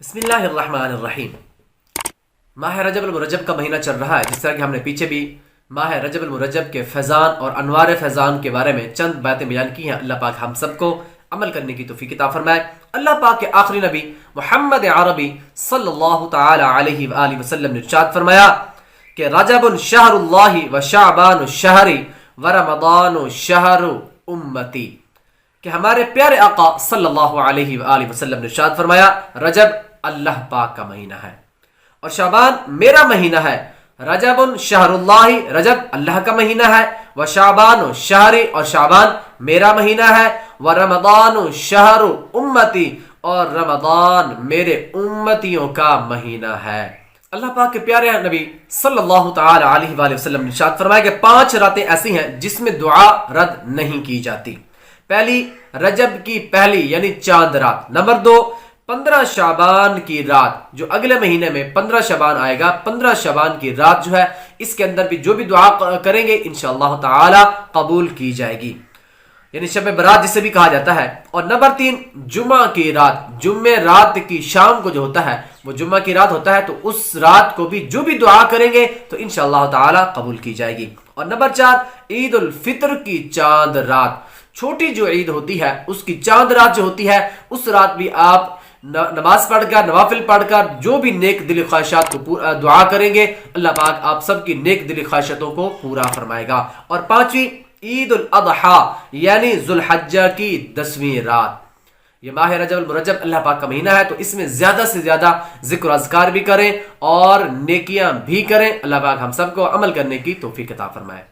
بسم اللہ الرحمن الرحیم۔ ماہ رجب المرجب کا مہینہ چل رہا ہے، جس طرح کہ ہم نے پیچھے بھی ماہ رجب المرجب کے فیضان اور انوار فیضان کے بارے میں چند باتیں بیان کی ہیں۔ اللہ پاک ہم سب کو عمل کرنے کی توفیق عطا فرمائے۔ اللہ پاک کے آخری نبی محمد عربی صلی اللہ تعالی علیہ وآلہ وسلم نے ارشاد فرمایا کہ رجب شہر اللہ و شعبان شہر و رمضان شہر امتی، کہ ہمارے پیارے آقا صلی اللہ علیہ وآلہ وسلم نے ارشاد فرمایا رجب اللہ پاک کا مہینہ ہے اور شعبان میرا مہینہ ہے۔ رجب شہر اللہ، رجب اللہ کا مہینہ ہے، و شعبان شہر، اور شعبان میرا مہینہ ہے، و رمضان شہر امتی، اور رمضان میرے امتیوں کا مہینہ ہے۔ اللہ پاک کے پیارے نبی صلی اللہ تعالی علیہ وآلہ وسلم نے ارشاد فرمایا کہ 5 راتیں ایسی ہیں جس میں دعا رد نہیں کی جاتی۔ پہلی رجب کی پہلی یعنی چاند رات، نمبر 2 15 شعبان کی رات، جو اگلے مہینے میں 15 شعبان آئے گا، 15 شعبان کی رات جو ہے اس کے اندر بھی جو بھی دعا کریں گے انشاءاللہ تعالی قبول کی جائے گی، یعنی شب برات جسے بھی کہا جاتا ہے۔ اور نمبر 3 جمعہ کی رات، جمعہ رات کی شام کو جو ہوتا ہے وہ جمعہ کی رات ہوتا ہے، تو اس رات کو بھی جو بھی دعا کریں گے تو انشاءاللہ تعالی قبول کی جائے گی۔ اور نمبر 4 عید الفطر کی چاند رات، چھوٹی جو عید ہوتی ہے اس کی چاند رات جو ہوتی ہے، اس رات بھی آپ نماز پڑھ کر، نوافل پڑھ کر جو بھی نیک دلی خواہشات کو دعا کریں گے، اللہ پاک آپ سب کی نیک دلی خواہشاتوں کو پورا فرمائے گا۔ اور 5ویں عید الاضحیٰ یعنی ذو الحجہ کی 10ویں رات۔ یہ ماہ رجب المرجب اللہ پاک کا مہینہ ہے، تو اس میں زیادہ سے زیادہ ذکر و اذکار بھی کریں اور نیکیاں بھی کریں۔ اللہ پاک ہم سب کو عمل کرنے کی توفیق عطا فرمائے۔